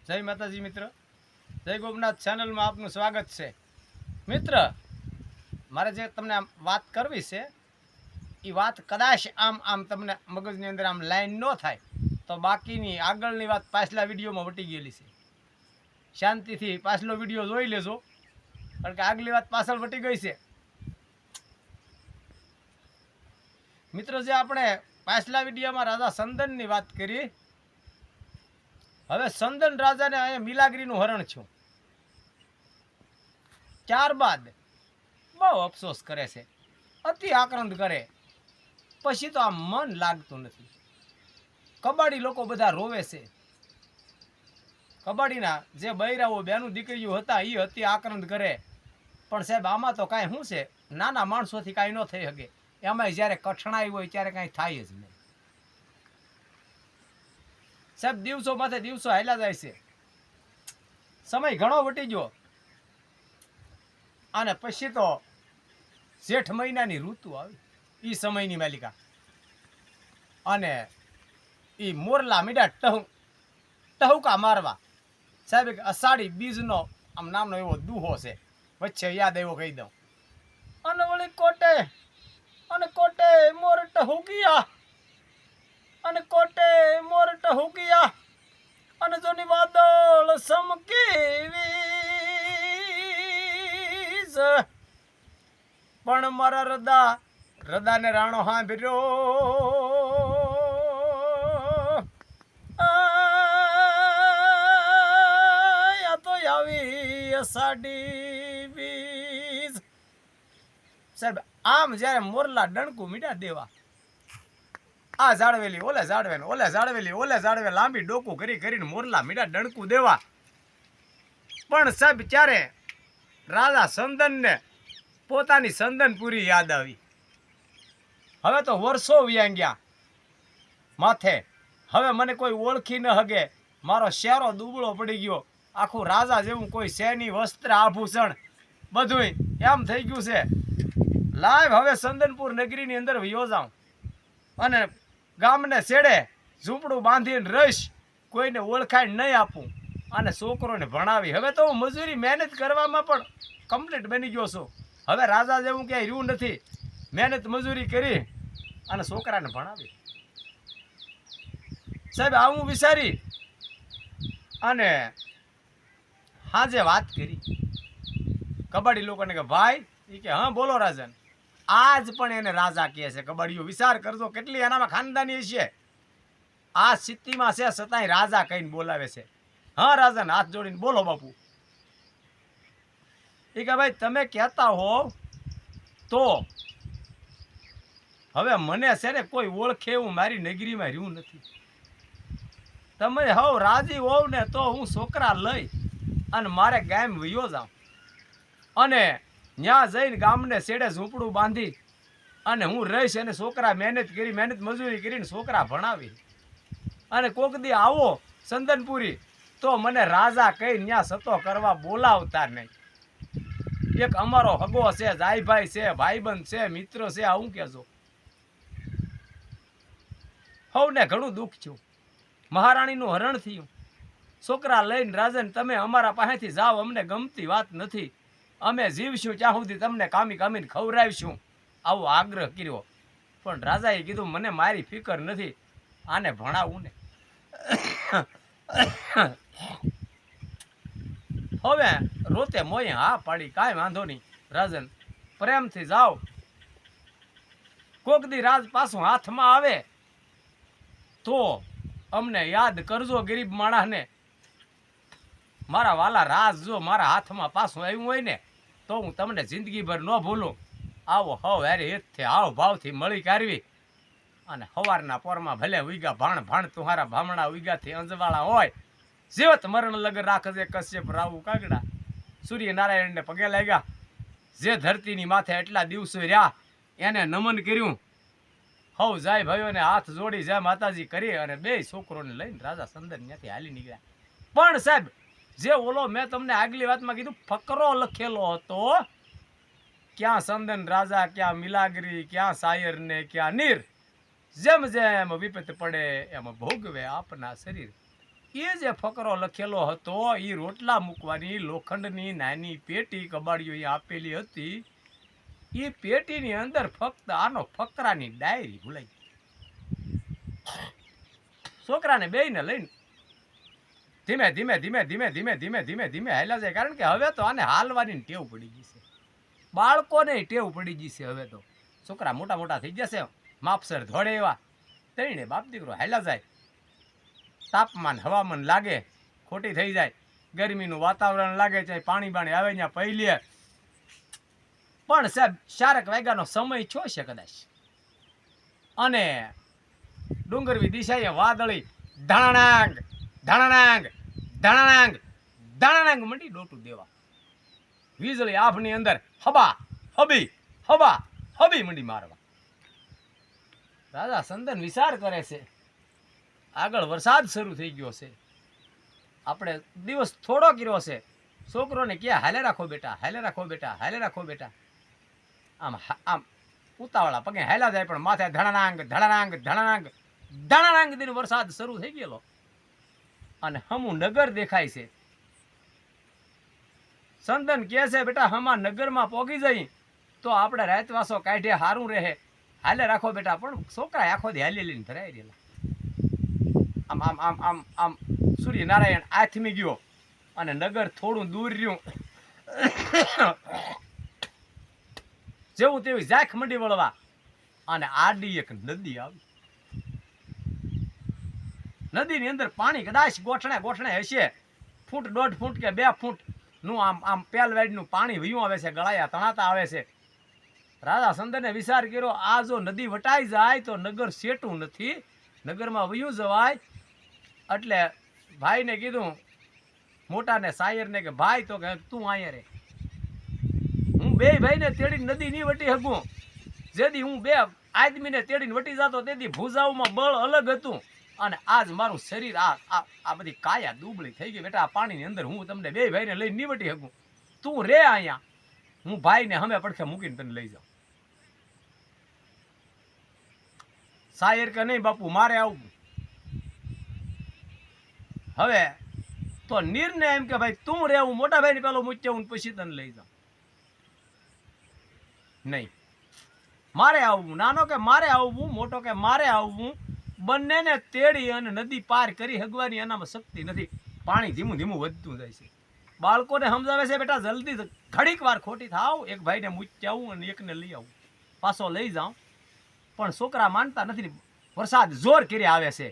જય માતાજી મિત્ર, જય ગોપનાથ ચેનલમાં આપનું સ્વાગત છે. મિત્ર, મારે જે તમને આમ વાત કરવી છે એ વાત કદાચ આમ તમને મગજની અંદર આમ લાઈન ન થાય તો બાકીની આગળની વાત પાછલા વિડીયોમાં વટી ગયેલી છે. શાંતિથી પાછલો વિડીયો જોઈ લેજો, કારણ કે આગલી વાત પાછળ વટી ગઈ છે. મિત્રો, જે આપણે પાછલા વિડીયોમાં રાજા સંદનની વાત કરી, હવે સંદન રાજાને અહીંયા મિલાગરીનું હરણ છું. ત્યારબાદ બહુ અફસોસ કરે છે, અતિ આક્રંદ કરે, પછી તો આ મન લાગતું નથી. કબાડી લોકો બધા રોવે છે. કબાડીના જે બૈરાઓ બેનું દીકરીઓ હતા એ અતિ આક્રંદ કરે, પણ સાહેબ આમાં તો કાંઈ શું છે, નાના માણસોથી કાંઈ ન થઈ શકે. એમાંય જ્યારે કઠણાઈ હોય ત્યારે કાંઈ થાય જ નહીં. સાહેબ દિવસો માથે દિવસો હાલ્યા જાય છે, સમય ઘણો વટી ગયો, અને પછી તો જેઠ મહિનાની ઋતુ આવી. એ સમયની માલિકા અને એ મોરલા મીડા ટહુકા મારવા. સાહેબ એક અષાઢી બીજનો આમ નામનો એવો દુહો છે, વચ્ચે યાદ એવો કહી દઉં. અને વળી કોટે મોર ટહુકિયા, અને કોટે મોર ટહુકિયા, અને જોની વાદળ સમકેવી પણ મારા રદાને રાણો હાંભર્યો. આ તો આવી અષાઢી બીજ. સાહેબ આમ જ્યારે મોરલા ડણકું મીડા દેવા, આ જાળવેલી ઓલે જાળવે, ઓલે જાળવેલી ઓલે જાળવે, લાંબી ડોકું કરીને મોરલા મીડા ડણકું દેવા. પણ સાહેબ ત્યારે રાજા સંદનને પોતાની સંદનપુરી યાદ આવી. હવે તો વર્ષો વ્યા ગયા માથે, હવે મને કોઈ ઓળખી ન હગે. મારો શેરો દુબળો પડી ગયો, આખું રાજા જેવું કોઈ શેની વસ્ત્ર આભૂષણ બધુંય એમ થઈ ગયું છે. લાઈવ હવે સંદનપુર નગરીની અંદર વયો જાઉં અને ગામને છેડે ઝૂંપડું બાંધીને રહીશ, કોઈને ઓળખાણ નહીં આપું, અને છોકરોને ભણાવી. હવે તો હું મજૂરી મહેનત કરવામાં પણ કમ્પ્લીટ બની ગયો છું. હવે રાજા જેવું ક્યાંય રહ્યું નથી. મહેનત મજૂરી કરી અને છોકરાને ભણાવી. સાહેબ આવું વિચારી અને હાજે વાત કરી કબાડી લોકોને કે ભાઈ, એ કે હા બોલો રાજન. આજ પણ એને રાજા કહે છે કબાડીઓ. વિચાર કરજો કેટલી એનામાં ખાનદાની છે. આ સ્થિતિમાં છે છતાંય રાજા કહીને બોલાવે છે. હા રાજન, હાથ જોડીને બોલો બાપુ. એ કે ભાઈ તમે કહેતા હો તો હવે મને છે ને કોઈ ઓળખે એવું મારી નગરીમાં રહ્યું નથી. તમે હવ રાજી હોવ ને તો હું છોકરા લઈ અને મારે ગામ વયો જાઉં, અને ત્યાં જઈને ગામને છેડે ઝૂંપડું બાંધી અને હું રહીશ, અને છોકરા મહેનત મજૂરી કરીને છોકરા ભણાવી. અને કોક દી આવો સંદનપુરી તો મને રાજા કઈ ત્યાં સતો કરવા બોલાવતા નહીં. એક અમારો હગો છે, જાયભાઈ છે, ભાઈબંધ છે, મિત્ર છે, આવું કહેજો. હવને ઘણું દુઃખ થયું, મહારાણીનું હરણ થયું. છોકરા લઈને રાજન તમે અમારા પાસેથી જાઓ, અમને ગમતી વાત નથી. અમે જીવશું ત્યાં સુધી તમને કામીને ખવડાવીશું, આવો આગ્રહ કર્યો. પણ રાજાએ કીધું મને મારી ફિકર નથી, આને ભણાવું ને. હવે રોતે મોએ હા પાડી, કાંઈ વાંધો નહીં રાજન, પ્રેમથી જાઓ. કોક દી રાજ પાછું હાથમાં આવે તો અમને યાદ કરજો ગરીબ માણસને. મારા વાલા રાજ જો મારા હાથમાં પાછું આવ્યું હોય ને તો હું તમને જિંદગીભર ન ભૂલું. આવો હવ હારે હેતથી હાવ ભાવથી મળી કાઢવી, અને સવારના પોરમાં ભલે ઉઈગા ભાણ તુહારા ભામણા ઉઈગાથી અંજવાળા હોય, જીવત મરણ લગન રાખજે કશ્યપ રાવું કાગડા. સૂર્યનારાયણને પગે લાગ્યા, જે ધરતીની માથે એટલા દિવસો રહ્યા એને નમન કર્યું. હવ જાય ભાઈઓને હાથ જોડી જાય માતાજી કરી, અને બે છોકરોને લઈને રાજા સંદન ત્યાંથી હાલી નીકળ્યા. પણ સાહેબ જે ઓલો મેં તમને આગલી વાતમાં કીધું ફકરો લખેલો હતો, ક્યાં સંદન રાજા, ક્યાં મિલાગરી, ક્યાં શાયર ને ક્યાં નીર, જેમ જેમ વિપત પડે એમ ભોગવે આપના શરીર. એ જે ફકરો લખેલો હતો એ રોટલા મૂકવાની લોખંડની નાની પેટી કબાડીઓ એ આપેલી હતી. એ પેટીની અંદર ફક્ત આનો ફકરાની ડાયરી ભૂલાઈ. છોકરાને બેયને લઈને ધીમે ધીમે ધીમે ધીમે ધીમે ધીમે ધીમે ધીમે હાલ્યા જાય. કારણ કે હવે તો આને હાલવાની ટેવ પડી ગઈ છે, બાળકોને ટેવ પડી ગઈ છે. હવે તો છોકરા મોટા મોટા થઈ જશે, માપસર ધોડે એવા તઈને બાપ દીકરો હાલ્યા જાય. તાપમાન હવામાન લાગે ખોટી થઈ જાય, ગરમીનું વાતાવરણ લાગે છે, પાણી બાણી આવે ત્યાં પહેલીએ. પણ સાહેબ 4 વાગ્યાનો સમય છો છે કદાચ, અને ડુંગરવી દિશાએ વાદળી ધાણાંગ ધાણાંગ ધાણાંગ ધાણાંગ મંડી ડોટું દેવા. વીજળી આભની અંદર હબા હબી હબા હબી મંડી મારવા. રાજા સંદન વિચાર કરે છે, આગળ વરસાદ શરૂ થઈ ગયો છે, આપણે દિવસ થોડો કર્યો છે. છોકરોને ક્યાં હાલે રાખો બેટા, હાલે રાખો બેટા, હાલે રાખો બેટા. આમ આમ ઉતાવળા પગે હાલ્યા જાય, પણ માથે ધણાંગ ધણાંગ ધણાંગ ધણાંગ દિન વરસાદ શરૂ થઈ ગયેલો અને હમું નગર દેખાય છે. સંદન કહે છે, બેટા હમા નગરમાં પોગી જઈ તો આપણે રાતવાસો કાઢે હારું રહે, હાલે રાખો બેટા. પણ છોકરા આખો દી હાલી લઈને ધરાઈ રહેલા. આમ આમ આમ આમ આમ સૂર્યનારાયણ આથમી ગયો અને નગર થોડું દૂર રહ્યું. જેવું તેવી ઝાખ મંડી વળવા અને આડી એક નદી આવી. નદીની અંદર પાણી કદાચ ગોઠણે ગોઠણે હશે, 1.5 ફૂટ કે 2 ફૂટ નું આમ આમ પેલવાડનું પાણી વયું આવે છે, ગળાયા તણાતા આવે છે. રાજા સંદને વિચાર કર્યો, આ જો નદી વટાઈ જાય તો નગર સેટું નથી, નગરમાં વયું જવાય. એટલે ભાઈને કીધું, મોટાને સાયરને, કે ભાઈ તો કે તું અહીંયા રે, હું બે ભાઈને તેડીને નદી નહીં વટી શકું. જેથી હું બે આદમીને તેડીને વટી જતો તેથી ભૂજાઓમાં બળ અલગ હતું, અને આજ મારું શરીર આ બધી કાયા દુબળી થઈ ગઈ. બેટા આ પાણીની અંદર હું તમને બે ભાઈને લઈને નહીં વટી શકું, તું રે અહીંયા, હું ભાઈને હમે પડખે મૂકીને તને લઈ જાઉં. સાયર કે નહીં બાપુ મારે આવું. હવે તો નિર્ણય એમ કે ભાઈ તું રે, હું મોટા ભાઈને પેલો મૂક્યા પછી તને લઈ જાઉં. નહીં, મારે આવવું. નાનો કે મારે આવવું, મોટો કે મારે આવવું. બંનેને તેડી અને નદી પાર કરી હગવાની એનામાં શક્તિ નથી. પાણી ધીમું ધીમું વધતું જાય છે. બાળકોને સમજાવે છે, બેટા જલ્દી ઘડીક વાર ખોટી થાવ, એક ભાઈને મૂકી આવું અને એકને લઈ આવું, પાછો લઈ જાઉં. પણ છોકરા માનતા નથી. વરસાદ જોર કરી આવે છે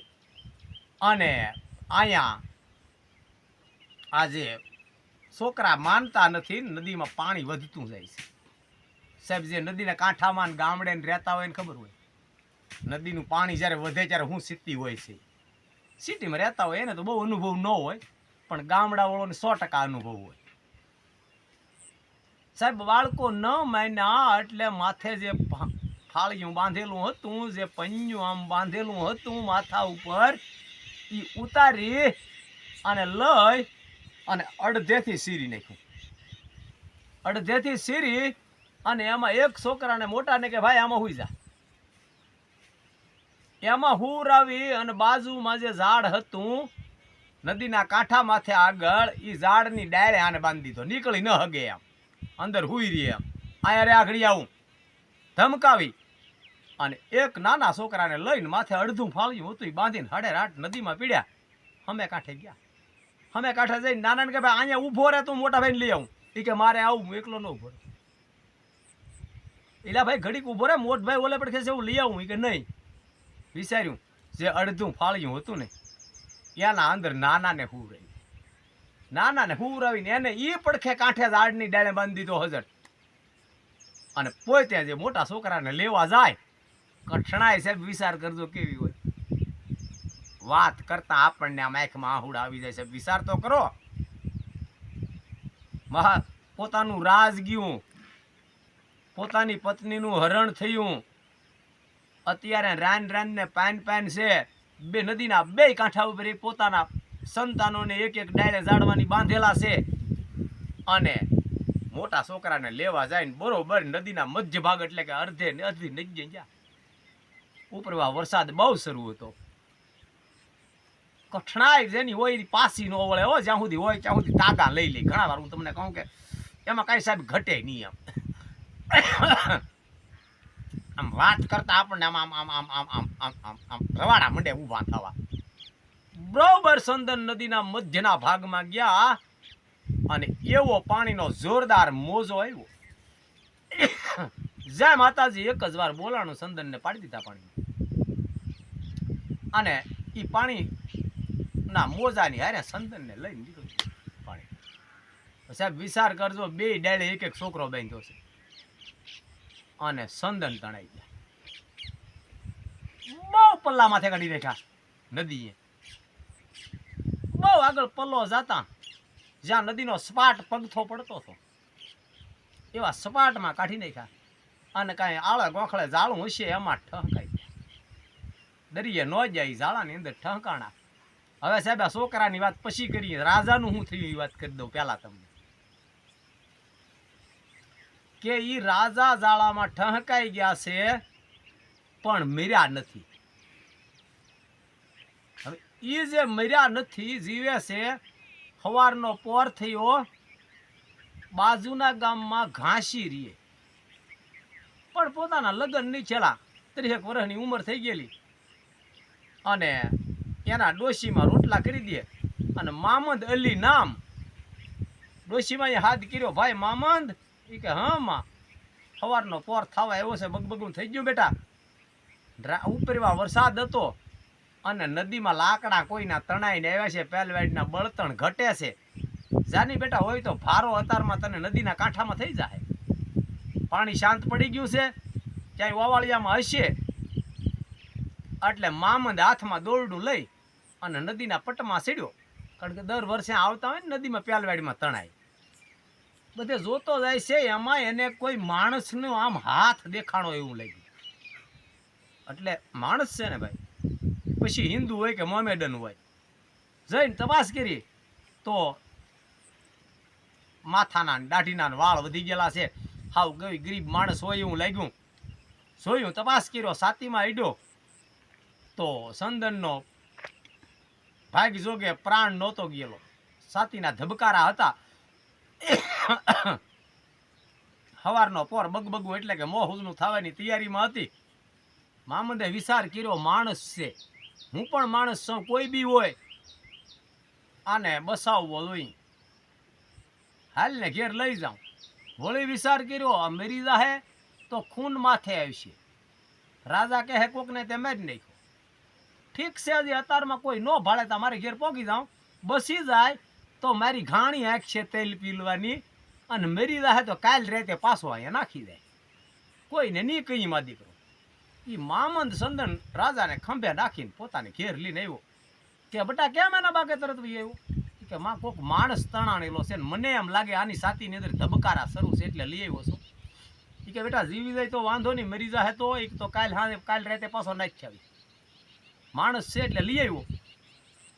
અને અહીંયા આજે છોકરા માનતા નથી. નદીમાં પાણી વધતું જાય છે. સાહેબ જે નદીના કાંઠામાં ગામડે રહેતા હોય ને ખબર હોય, નદીનું પાણી જ્યારે વધે ત્યારે શું સ્થિતિ હોય છે. સિટીમાં રહેતા હોય એને તો બહુ અનુભવ ન હોય, પણ ગામડાવાળોને 100% અનુભવ હોય. સાહેબ બાળકો ન માન્યા એટલે માથે જે ફાળિયું બાંધેલું હતું, જે પન્યું આમ બાંધેલું હતું માથા ઉપર, એ ઉતારી અને લઈ અને અડધેથી સીરી નાખ્યું. અડધેથી સીરી અને એમાં એક છોકરાને મોટાને કે ભાઈ આમાં હુઈ જા. એમાં હુરાવી અને બાજુમાં જે ઝાડ હતું નદીના કાંઠા માથે આગળ, એ ઝાડની ડાયરે આને બાંધી દીધો. નીકળી ન હગે એમ, અંદર હુઈ રહી એમ. અહીંયા રે આગળ આવું ધમકાવી અને એક નાના છોકરાને લઈને માથે અડધું ફાળ્યું હતું એ બાંધીને હડે રાટ નદીમાં પીડ્યા. અમે કાંઠે ગયા. અમે કાંઠે જઈને નાનાને કે ભાઈ અહીંયા ઊભો રહે, તું મોટા ભાઈને લઈ આવું. એ કે મારે આવું, હું એકલો ન ઊભો રહે. એલા ભાઈ ઘડીક ઊભો રહે, મોટ ભાઈ ઓલે પડખે છે હું લઈ આવું. એ કે નહીં. વિચાર્યું જે અડધું ફાળ્યું હતું ને એના અંદર નાનાને હુવરાવી. નાનાને હુવરાવીને એને એ પડખે કાંઠે ઝાડની ડાળે બાંધી દીધો હજર. અને પોતે જે મોટા છોકરાને લેવા જાય, કઠણાય સાહેબ વિચાર કરજો કેવી હોય. વાત કરતા આપણને આમ આંખમાં આહુડ આવી જાય છે. વિચાર તો કરો. પોતાનું રાજ ગયું, પોતાની પત્નીનું હરણ થયું. અત્યારે રાન રાનને પાન પાન છે. બે નદીના બે કાંઠા ઉપર પોતાના સંતાનોને એક એક ડાળે ઝાડવાની બાંધેલા છે. અને મોટા છોકરાને લેવા જાય ને બરોબર નદીના મધ્ય ભાગ એટલે કે અડધે ને અડધી નદી ગયા. ઉપરવા વરસાદ બહુ શરૂ હતો. કઠણાઈ જેની હોય એની પાસી નો વળે હો, જ્યાં સુધી હોય ત્યાં સુધી તાગા લઈ લે. ઘણા વાર હું તમને કહું કે એમાં કાંઈ સાહેબ ઘટે નહીં. આમ વાત કરતા આપણને આમ આમ આમ આમ આમ આમ આમ આમ આમ રવાડા મંડે ઊભા થવા. બરોબર સંદન નદીના મધ્યના ભાગમાં ગયા અને એવો પાણીનો જોરદાર મોજો આવ્યો. જય માતાજી એક જ વાર બોલાણું સંદનને પાડી દીધા પાણી. અને એ પાણી ના મોજાની હારે સંદનને લઈને નીકળ્યું પાણી. સાહેબ વિચાર કરજો, બે ડાળે એક એક છોકરો બાંધ્યો છે અને સંદન તણાઈ ગયા. બહુ પલ્લા માથે કાઢી નાખ્યા નદીએ. બહુ આગળ પલ્લો જતા જ્યાં નદીનો સપાટ પગથો પડતો હતો એવા સપાટમાં કાઢી નાખ્યા અને કાંઈ આળે ગોખળે જાળું હશે એમાં ઠહકાઈ ગયા. દરિયે ન જાય, જાળાની અંદર ઠહકાણા. હવે સાહેબ આ છોકરાની વાત પછી કરીએ. રાજાનું શું થયું એ વાત કરી દઉં પહેલા તમને, કે ઈ રાજા જાળામાં ઠહકાઈ ગયા છે પણ મર્યા નથી. હવે ઈ જે મર્યા નથી, જીવે છે. સવારનો પોર થયો, બાજુના ગામમાં ઘાસી રીએ, પણ પોતાના લગ્ન નહીં છેલ્લા 30 વર્ષની ઉંમર થઈ ગયેલી અને એના ડોશીમાં રોટલા કરી દે. અને મામદ અલી નામ ડોશીમાં એ હાથ કર્યો, ભાઈ મામદ. એ કે હા માં, સવારનો પોર થવા આવ્યો છે, બગબગું થઈ ગયું બેટા. ઉપરવા વરસાદ હતો અને નદીમાં લાકડા કોઈના તણાઈને આવ્યા છે, પેલવાડીના બળતણ ઘટે છે. જાની બેટા હોય તો ભારો અતારમાં તને નદીના કાંઠામાં થઈ જાય. પાણી શાંત પડી ગયું છે, ક્યાંય વાવાળિયામાં હશે. એટલે મામદ હાથમાં દોરડું લઈ અને નદીના પટમાં સીડ્યો. કારણ કે દર વર્ષે આવતા હોય ને નદીમાં પેલવાડીમાં તણાય, બધે જોતો જાય છે. એમાં એને કોઈ માણસનો આમ હાથ દેખાણો એવું લાગ્યું. એટલે માણસ છે ને ભાઈ, પછી હિન્દુ હોય કે મોમેડન હોય, જઈને તપાસ કરી તો માથાના દાઢીના વાળ વધી ગયેલા છે. હાવ કઈ ગરીબ માણસ હોય એવું લાગ્યું. જોયું, તપાસ કર્યો, છાતીમાં અડ્યો તો સંદનનો ભાગ જોગે પ્રાણ નહોતો ગયેલો. છાતીના ધબકારા હતા. સવારનો પોર બગબગું એટલે કે મોહુનું થવાની તૈયારીમાં હતી. મામદે વિચાર કર્યો, માણસ છે, હું પણ માણસ છું, કોઈ બી હોય આને બસાવવો જોઈ, હાલને ઘેર લઈ જાઉં. વળી વિચાર કર્યો, આ મરી જાહે તો ખૂન માથે આવશે. રાજા કહે કોકને તે મારી નાખ્યો. ઠીક છે, હજી અતારમાં કોઈ ન ભાળે તો મારે ઘેર પહોંચી જાઉં. બસી જાય તો મારી ઘાણી આંખ છે તેલ પીલવાની, અને મરી જાહે તો કાલ રાતે પાછો અહીંયા નાખી જાય. કોઈને નહીં કહી માં દીકરો. એ મામંદ સંદન રાજાને ખંભે નાખીને પોતાને ઘેર લઈને આવ્યો. કે બટા કેમ એના બાગે તરત વહી આવ્યો? કે માં કોક માણસ તણાણેલો છે ને મને એમ લાગે આની છાતીની અંદર ધબકારા શરૂ છે એટલે લઈ આવ્યો છું. એ કે બેટા જીવી જાય તો વાંધો નહીં, મરી જાય તો એક તો કાલ રાતે પાછો નાખી આવી. માણસ છે એટલે લઈ આવ્યો.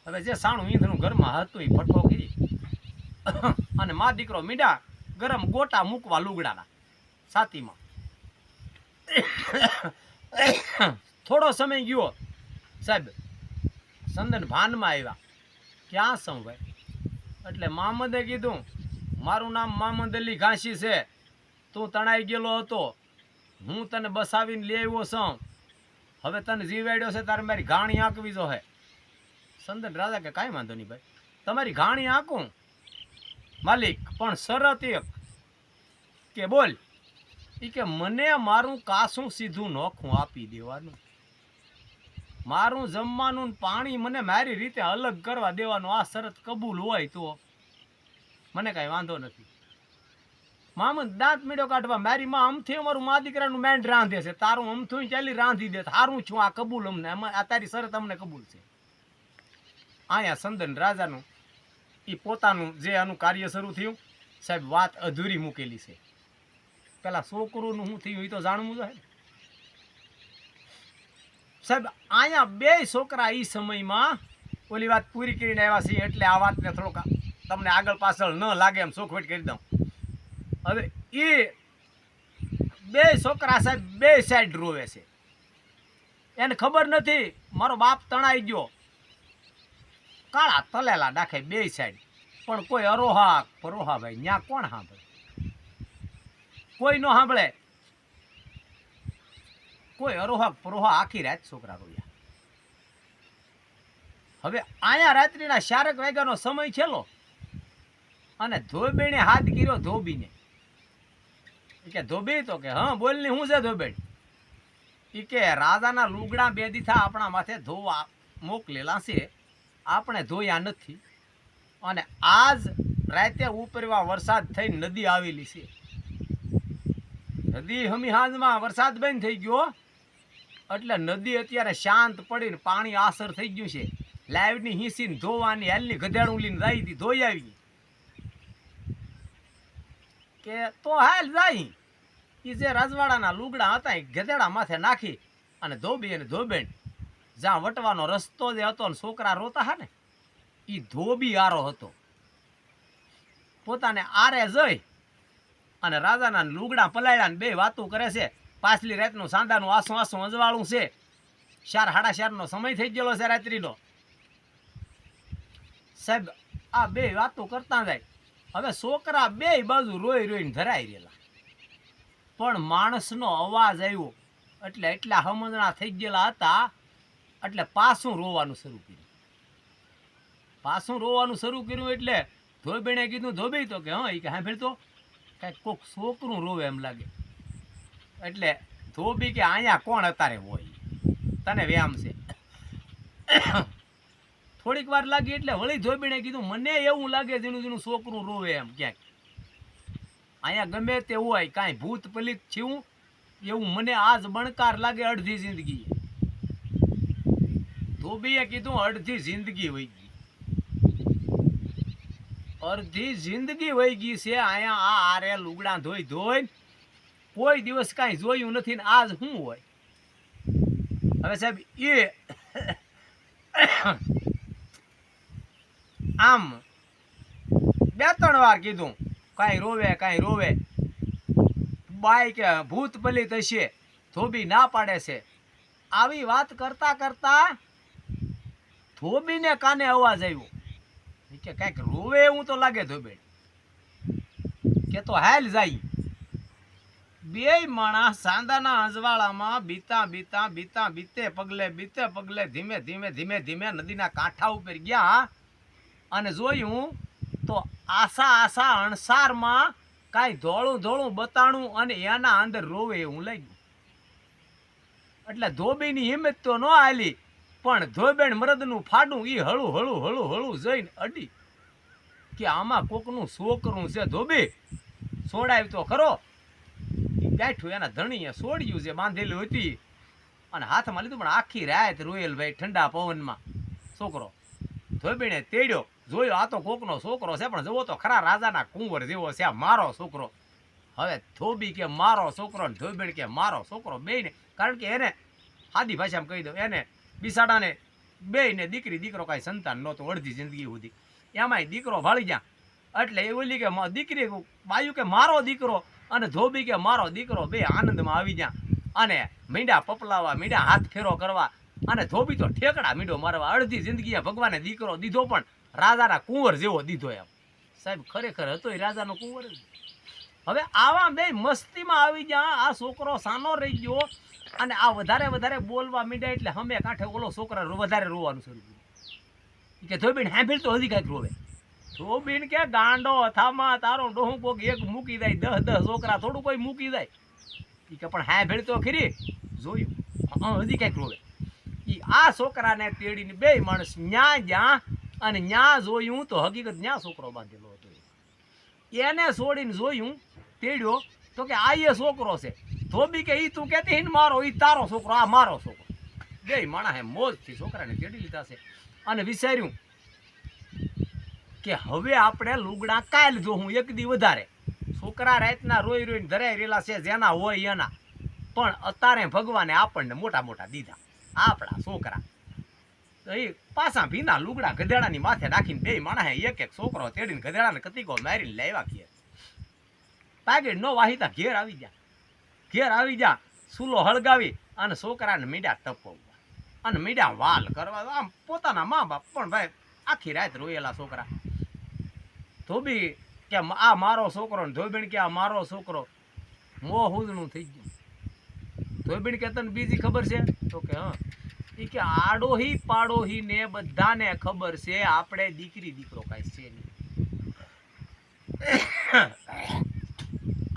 હવે જે સાણું ઈંધણું ઘરમાં હતું એ ભઠ્ઠો કરી અને મા દીકરો મીંડા ગરમ ગોટા મૂકવા લુગડાના છાતીમાં. થોડો સમય ગયો, સાહેબ સંદન ભાનમાં આવ્યા. ક્યાં સૌ ભાઈ? એટલે મામદે કીધું, મારું નામ મામદ અલી ઘાસી છે, તું તણાઈ ગયેલો હતો, હું તને બસાવીને લઈ આવ્યો છું. હવે તને જીવાડ્યો છે, તારે મારી ઘાણી આંકવી જો હે. સંદન રાજા કે કાંઈ વાંધો નહીં ભાઈ, તમારી ઘાણી આંકું માલિક, પણ શરત એક કે બોલ. એ કે મને મારું કાસું સીધું નોખું આપી દેવાનું, મારું જમવાનું પાણી મને મારી રીતે અલગ કરવા દેવાનું. આ શરત કબૂલ હોય તો મને કાંઈ વાંધો નથી. મામદ દાંત મીડો કાઢવા, મારી માં અમથી અમારું મા દીકરાનું મેંડ રાંધે છે, તારું અમથું ચાલી રાંધી દે, સારું છું, આ કબૂલ અમને, આ તારી શરત અમને કબૂલ છે. અહીંયા સંદન રાજાનું એ પોતાનું જે આનું કાર્ય શરૂ થયું, સાહેબ વાત અધૂરી મૂકેલી છે. પેલા છોકરોનું શું થયું એ તો જાણવું જોઈએ સાહેબ. અહીંયા બે છોકરા એ સમયમાં ઓલી વાત પૂરી કરીને આવ્યા છે, એટલે આ વાતને થોડોક તમને આગળ પાછળ ન લાગે એમ ચોખવટ કરી દઉં. હવે એ બે છોકરા સાહેબ બે સાઈડ રોવે છે. એને ખબર નથી મારો બાપ તણાઈ ગયો, કાળા તલેલા નાખે બે સાઈડ, પણ કોઈ અરોહા પરોહા ભાઈ ન્યા કોણ સાંભળે? કોઈ નો સાંભળે. કોઈ અરોહા પરોહા આખી રાત છોકરા રોયા. હવે આયા રાત્રિના 4 વાગ્યાનો સમય છેલો, અને ધોબેણે હાથ કર્યો ધોબીને. કે ધોબી તો કે હા બોલ ની હું છે ધોબેણ? ઈ કે રાજાના લુગડા 2 દીથા આપણા માથે ધોવા મોકલેલા છે, આપણે ધોયા નથી, અને આજ રાતે ઉપરવા વરસાદ થઈ નદી આવેલી છે. નદી હમી હાંજમાં વરસાદ બંધ થઈ ગયો એટલે નદી અત્યારે શાંત પડીને પાણી આસર થઈ ગયું છે. લાઈવની હિંસીને ધોવાની હાલની ગધેડું લઈને જાય હતી, ધોઈ આવી. કે તો હાલ જાય એ જે રાજવાડાના લુગડા હતા એ ગધેડા માથે નાખી અને ધોબી અને ધોબેણ જ્યાં વટવાનો રસ્તો જે હતો ને છોકરા રોતા હા ને એ ધોબી આરો હતો. પોતાને આરે જઈ અને રાજાના લુગડા પલાળ્યા ને બે વાતો કરે છે. પાછલી રાતનું સાંદાનું આસું આસું અજવાળું છે. 4 સાડા 4નો સમય થઈ ગયેલો છે રાત્રિનો. સાહેબ આ બે વાતો કરતા જાય. હવે છોકરા બે બાજુ રોઈ રોઈને ધરાઈ રહેલા, પણ માણસનો અવાજ આવ્યો એટલે એટલા સમજણા થઈ ગયેલા હતા એટલે પાછું રોવાનું શરૂ કર્યું. પાછું રોવાનું શરૂ કર્યું એટલે ધોબીને કીધું, ધોબી તો કે હા એ કે સાંભળ તો કાંઈક કોક છોકરું રોવે એમ લાગે. એટલે ધોબી કે અહીંયા કોણ અતારે હોય, તને વ્યામ છે. થોડીક વાર લાગી એટલે વળી ધોબીને કીધું, મને એવું લાગે જેનું જેનું છોકરું રોવે એમ ક્યાંક. અહીંયા ગમે તે હોય કાંઈ ભૂત પલિત થયું એવું મને આજ બણકાર લાગે અડધી જિંદગી. ધોબીએ કીધું અડધી જિંદગી વહી ગઈ, અડધી જિંદગી વહી ગઈ છે અહીંયા આ આરે લુગડા ધોઈ ધોઈ કોઈ દિવસ કાંઈ જોયું નથી ને આજ શું હોય. હવે સાહેબ એ આમ 2-3 વાર કીધું કાંઈ રોવે કાંઈ રોવે. બાઈ કે ભૂત પલિત હશે, ધોબી ના પાડે છે. આવી વાત કરતા કરતા ધોબીને કાને અવાજ આવ્યો કે કાંઈક રોવે એવું તો લાગે ધોબેણ. કે તો હાલ જાય. બે માણસ સાંદાના અજવાળામાં બીતા બીતા બીતા બીતે પગલે ધીમે ધીમે ધીમે ધીમે નદીના કાંઠા ઉપર ગયા અને જોયું તો આસા અણસારમાં કાંઈ ધોળું ધોળું બતાણું અને એના અંદર રોવે એવું લાગ્યું. એટલે ધોબીની હિંમત તો ન હાલી, પણ ધોબેણ મરદનું ફાડું એ હળું હળું હળું હળું જઈને અડી કે આમાં કોકનું છોકરું છે. ધોબી છોડાય તો ખરો. બેઠું એના ધણીએ છોડ્યું છે બાંધેલું હતી અને હાથમાં લીધું, પણ આખી રાત રોયેલ ભાઈ ઠંડા પવનમાં. છોકરો ધોબીને તેડ્યો, જોયો આ તો કોકનો છોકરો છે, પણ જુઓ તો ખરા રાજાના કુંવર જેવો છે આ મારો છોકરો. હવે ધોબી કે મારો છોકરો ને ધોબીણ કે મારો છોકરો બેયને, કારણ કે એને સાદી ભાષામાં કહી દઉં, એને બિસાડાને બેયને દીકરી દીકરો કાંઈ સંતાન નહોતું અડધી જિંદગી સુધી. એમાંય દીકરો ભાળી ગયા એટલે એ ઓલી કે દીકરી બાયું કે મારો દીકરો અને ધોબી કે મારો દીકરો, બે આનંદમાં આવી ગયા અને મીંડા પપલાવા, મીંડા હાથ ફેરો કરવા, અને ધોબી તો ઠેકડા મીંડો મારવા. અડધી જિંદગી ભગવાને દીકરો દીધો, પણ રાજાના કુંવર જેવો દીધો એમ. સાહેબ ખરેખર હતો એ રાજાનો કુંવર જ. હવે આવા બે મસ્તીમાં આવી ગયા. આ છોકરો સાનો રહી ગયો અને આ વધારે વધારે બોલવા મીંડ્યા એટલે હમે કાંઠે ઓલો છોકરા વધારે રોવાનું શરૂ કર્યું. કે ધોબીને સાંભળ તો હજી કાંઈક રોવે. ધોબીને કે ગાંડો થામાં તારો ડોહું કોક એક મૂકી જાય, 10 છોકરા થોડું કોઈ મૂકી જાય. એ કે પણ સાંભળ તો ખરી. જોયું હજી કાંઈક રોવે. એ આ છોકરાને તેડીને બે માણસ ન્યા ગયા અને ન્યા જોયું તો હકીકત ન્યા છોકરો બાંધેલો હતો. એને છોડીને જોયું તેડ્યો તો કે આ એ છોકરો છે. ધોબી કે ઈ તું કહેતી ને મારો, ઈ તારો છોકરો, આ મારો છોકરો. બે માણસે મોજથી છોકરાને તેડી લીધા છે અને વિચાર્યું કે હવે આપણે લુગડા કાલ જોઉં એક દી વધારે. છોકરા રાતના રોઈ રોઈને ધરાઈ રહેલા છે જેના હોય એના, પણ અત્યારે ભગવાને આપણને મોટા મોટા દીધા આપણા છોકરા. તો એ પાછા ભીના લુગડા ગધેડાની માથે નાખીને બે માણસે એક એક છોકરો તેડીને ગધેડાને કતીકો મારીને લાવ્યા. ઘેર પાગેડ નો વાહિતા ઘેર આવી જા. ઘેર આવી જા સૂલો હળગાવી અને છોકરાને મીંડા ટપવવા અને મીંડા વાલ કરવા. આમ પોતાના મા બાપ પણ ભાઈ આખી રાત રોયેલા છોકરા. ધોબી કે આ મારો છોકરો ને ધોબીણ કે આ મારો છોકરો. મોં હુજણું થઈ ગયું. ધોબીણ કે તને બીજી ખબર છે? તો કે હા. એ કે આડોહી પાડોહી ને બધાને ખબર છે આપણે દીકરી દીકરો કાંઈ છે નહીં.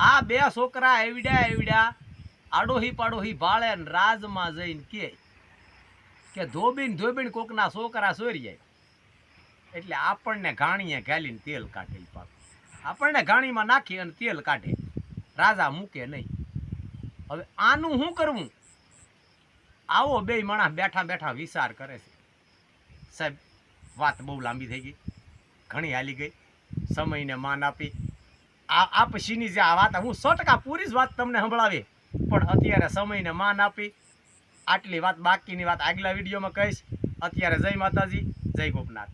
આ બે છોકરા એવડ્યા આડોહી પાડોહી ભાળે ને રાજમાં જઈને કે ધોબીણ કોકના છોકરા ચોરી જાય એટલે આપણને ઘાણીએ ઘાલીને તેલ કાઢે. આપણને ઘાણીમાં નાખી અને તેલ કાઢે, રાજા મૂકે નહીં. હવે આનું શું કરવું? આવો બે માણસ બેઠા બેઠા વિચાર કરે છે. સાહેબ વાત બહુ લાંબી થઈ ગઈ, ઘણી હાલી ગઈ, સમયને માન આપી આ પછીની જે આ વાત હું 100% પૂરી જ વાત તમને સંભળાવી, પણ અત્યારે સમયને માન આપી આટલી વાત, બાકીની વાત આગલા વિડીયોમાં કહીશ. અત્યારે જય માતાજી, જય ગોપનાથ.